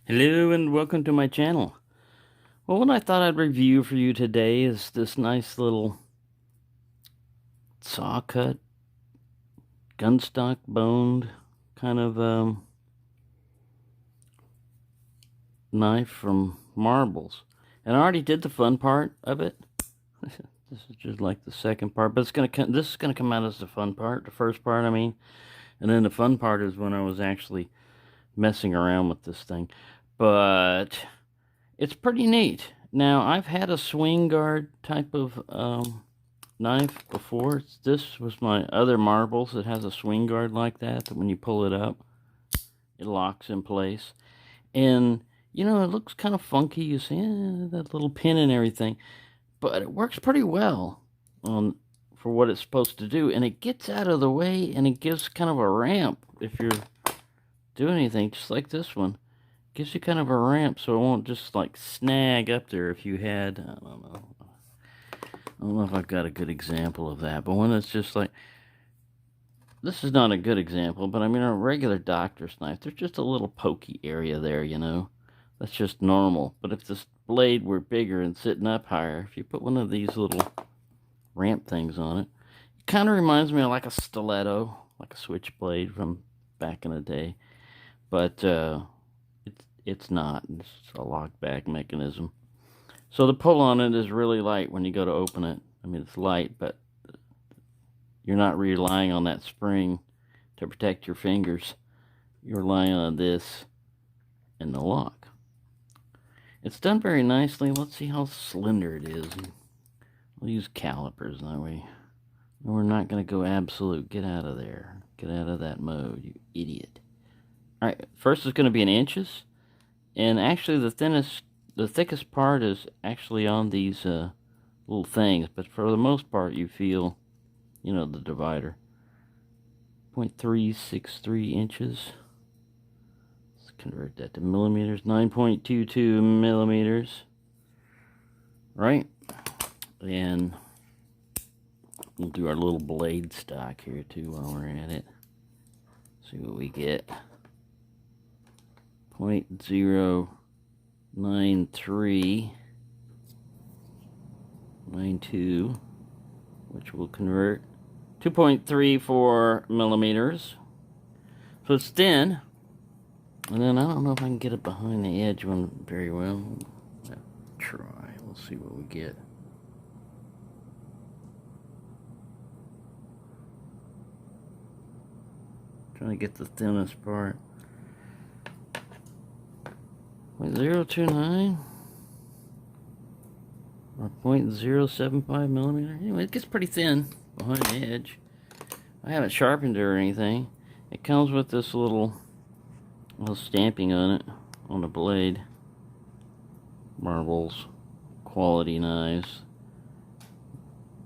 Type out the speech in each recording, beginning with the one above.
Hello and welcome to my channel. Well, what I thought I'd review for you today is this nice little saw cut, gunstock boned kind of knife from marbles. And I already did the fun part of it. This is just like the second part, but this is gonna come out as the fun part, the first part I mean. And then the fun part is when I was actually messing around with this thing. But it's pretty neat. Now, I've had a swing guard type of knife before. This was my other marbles. It has a swing guard like that when you pull it up, it locks in place. And, you know, it looks kind of funky. You see that little pin and everything. But it works pretty well for what it's supposed to do. And it gets out of the way and it gives kind of a ramp if you're doing anything, just like this one. Gives you kind of a ramp so it won't just like snag up there if you had, I don't know if I've got a good example of that, but when it's just like, this is not a good example, but I mean a regular doctor's knife, there's just a little pokey area there, you know, that's just normal. But if this blade were bigger and sitting up higher, if you put one of these little ramp things on it, it kind of reminds me of like a stiletto, like a switchblade from back in the day, but it's not. It's a lockback mechanism. So the pull on it is really light when you go to open it. I mean, it's light, but you're not relying on that spring to protect your fingers. You're relying on this and the lock. It's done very nicely. Let's see how slender it is. We'll use calipers that way. We're not going to go absolute. Get out of there. Get out of that mode, you idiot. Alright, first is going to be in inches. And actually the thickest part is actually on these little things, but for the most part you feel, you know, the divider. 0.363 inches. Let's convert that to millimeters. 9.22 millimeters. Right? And we'll do our little blade stock here too while we're at it. See what we get. 0.09392, which will convert 2.34 millimeters. So it's thin. And then I don't know if I can get it behind the edge one very well. Let's try. We'll see what we get. Trying to get the thinnest part. 0.029 or 0.075 millimeter. Anyway, it gets pretty thin behind the edge. I haven't sharpened it or anything. It comes with this little stamping on it, on the blade. Marbles, quality knives,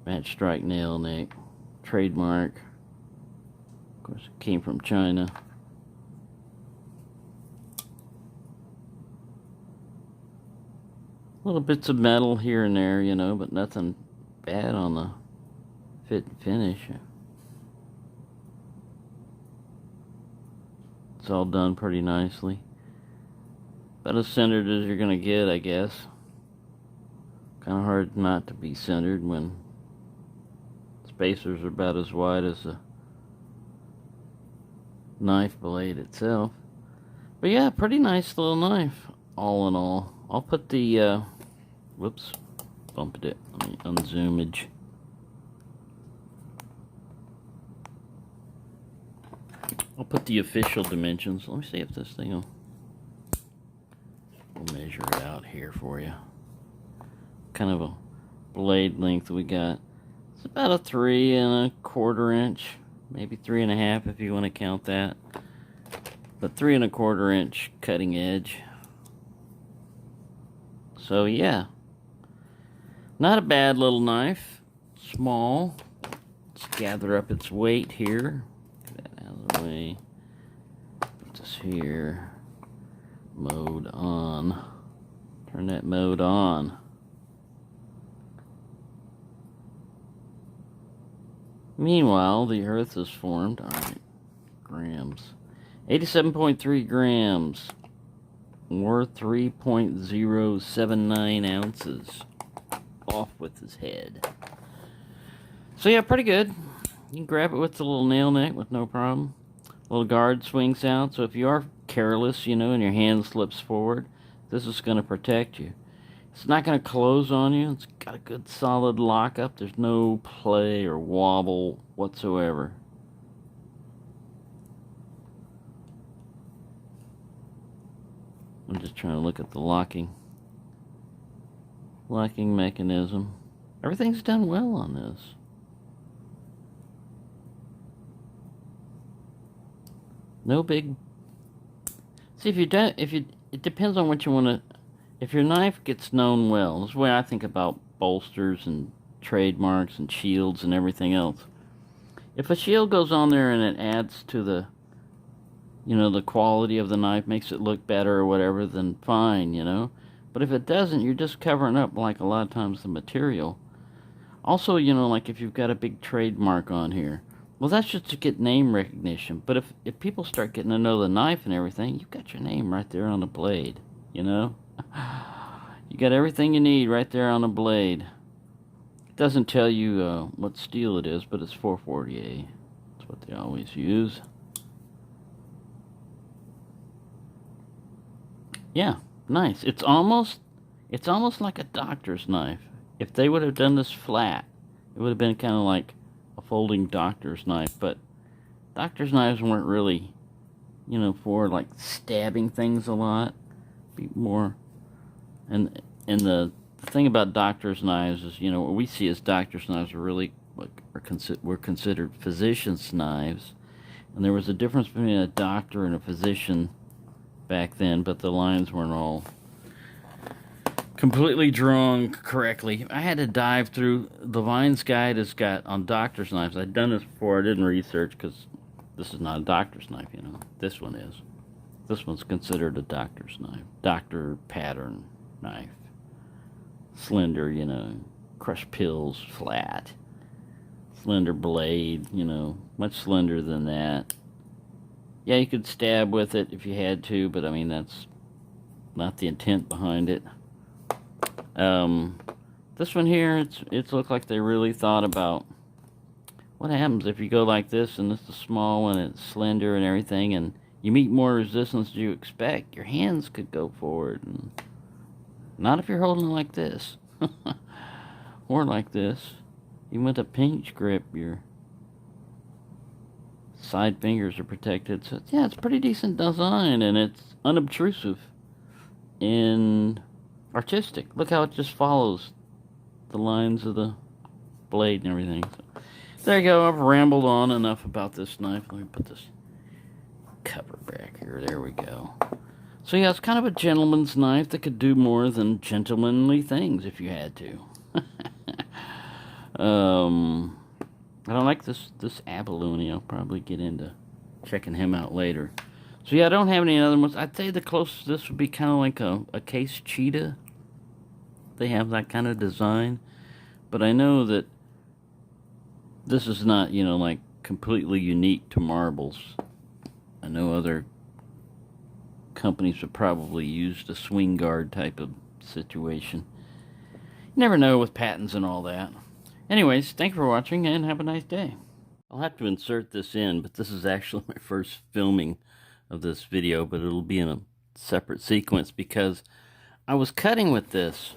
match strike nail nick, trademark. Of course, it came from China. Little bits of metal here and there, you know, but nothing bad on the fit and finish. It's all done pretty nicely. About as centered as you're gonna get, I guess. Kind of hard not to be centered when spacers are about as wide as the knife blade itself. But yeah, pretty nice little knife, all in all. I'll put the whoops, bumped it. Let me unzoomage. I'll put the official dimensions. Let me see if this thing will measure it out here for you. Kind of a blade length we got. It's about a 3¼ inch, maybe 3½ if you want to count that. But 3¼ inch cutting edge. So yeah. Not a bad little knife. Small. Let's gather up its weight here. Get that out of the way. Put this here. Mode on. Turn that mode on. Meanwhile, the earth is formed. Alright. Grams. 87.3 grams. or 3.079 ounces off with his head. So yeah, pretty good. You can grab it with the little nail neck with no problem. Little guard swings out, so if you are careless, you know, and your hand slips forward, this is going to protect you. It's not going to close on you. It's got a good solid lockup. There's no play or wobble whatsoever. I'm just trying to look at the locking mechanism. Everything's done well on this. No big. See, it depends on what you want to. If your knife gets known well, this is the way I think about bolsters and trademarks and shields and everything else. If a shield goes on there and it adds to the, you know, the quality of the knife, makes it look better or whatever, then fine, you know. But if it doesn't, you're just covering up, like, a lot of times the material. Also, you know, like if you've got a big trademark on here, well, that's just to get name recognition. But if people start getting to know the knife and everything, you've got your name right there on the blade, you know? You got everything you need right there on the blade. It doesn't tell you what steel it is, but it's 440A. That's what they always use. Yeah, nice. It's almost like a doctor's knife. If they would have done this flat, it would have been kind of like a folding doctor's knife, but doctor's knives weren't really, you know, for like stabbing things a lot. Be more, and the thing about doctor's knives is, you know, what we see as doctor's knives are really were considered physician's knives, and there was a difference between a doctor and a physician back then, but the lines weren't all completely drawn correctly. I had to dive through. The Vine's Guide has got on doctor's knives. I'd done this before. I didn't research because this is not a doctor's knife, you know. This one is. This one's considered a doctor's knife. Doctor pattern knife. Slender, you know. Crush pills, flat. Slender blade, you know. Much slender than that. Yeah, you could stab with it if you had to, but I mean, that's not the intent behind it. This one here, it's looked like they really thought about what happens if you go like this, and this is a small one, it's slender and everything, and you meet more resistance than you expect. Your hands could go forward, and not if you're holding it like this, or like this. Even with a pinch grip, your side fingers are protected. So yeah, it's a pretty decent design, and it's unobtrusive and artistic. Look how it just follows the lines of the blade and everything. So, there you go. I've rambled on enough about this knife. Let me put this cover back here. There we go. So yeah, it's kind of a gentleman's knife that could do more than gentlemanly things if you had to. I don't like this abalone. I'll probably get into checking him out later. So yeah, I don't have any other ones. I'd say the closest to this would be kind of like a case cheetah. They have that kind of design, but I know that this is not, you know, like completely unique to marbles. I know other companies would probably use the swing guard type of situation. You never know with patents and all that. Anyways, thank you for watching and have a nice day. I'll have to insert this in, but this is actually my first filming of this video, but it'll be in a separate sequence because I was cutting with this.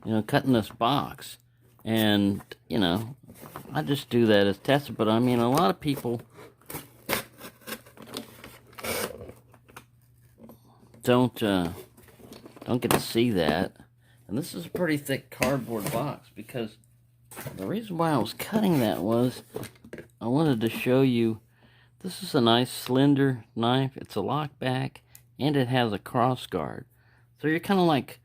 You know, cutting this box, and you know, I just do that as tester. But I mean, a lot of people don't get to see that, and this is a pretty thick cardboard box because the reason why I was cutting that was I wanted to show you. This is a nice slender knife. It's a lockback, and it has a cross guard, so you're kind of like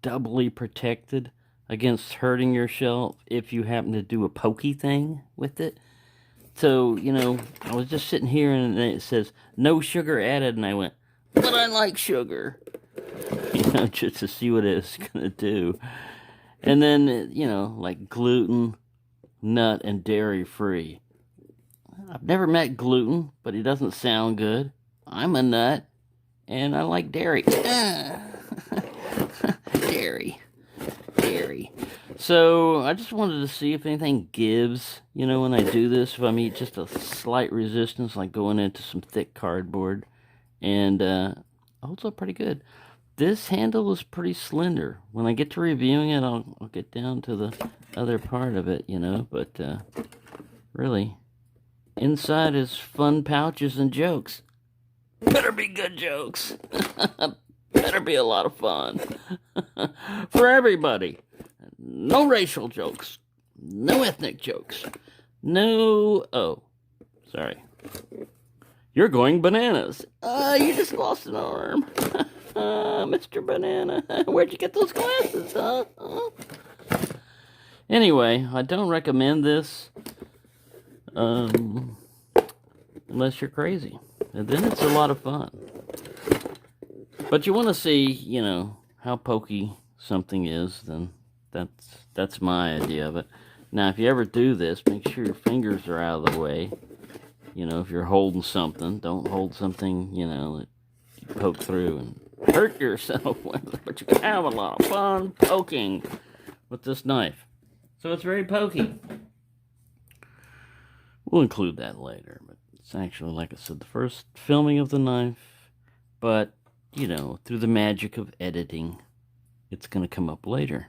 doubly protected against hurting yourself if you happen to do a pokey thing with it. So, you know, I was just sitting here and it says no sugar added, and I went, but I like sugar, you know, just to see what it's gonna do. And then, you know, like gluten, nut, and dairy free. I've never met gluten, but it doesn't sound good. I'm a nut. and I like dairy. Dairy. So I just wanted to see if anything gives, you know, when I do this, if I meet just a slight resistance, like going into some thick cardboard, and holds up pretty good. This handle is pretty slender. When I get to reviewing it, I'll get down to the other part of it, you know, but really, inside is fun pouches and jokes. Better be good jokes. Better be a lot of fun. For everybody. No racial jokes. No ethnic jokes. No... Oh, sorry. You're going bananas. You just lost an arm. Mr. Banana. Where'd you get those glasses, huh? Anyway, I don't recommend this. Unless you're crazy. And then it's a lot of fun. But you want to see, you know, how pokey something is, then that's my idea of it. Now, if you ever do this, make sure your fingers are out of the way. You know, if you're holding something, don't hold something, you know, that you poke through and hurt yourself with. But you can have a lot of fun poking with this knife. So it's very pokey. We'll include that later, but it's actually, like I said, the first filming of the knife. But, you know, through the magic of editing, it's going to come up later.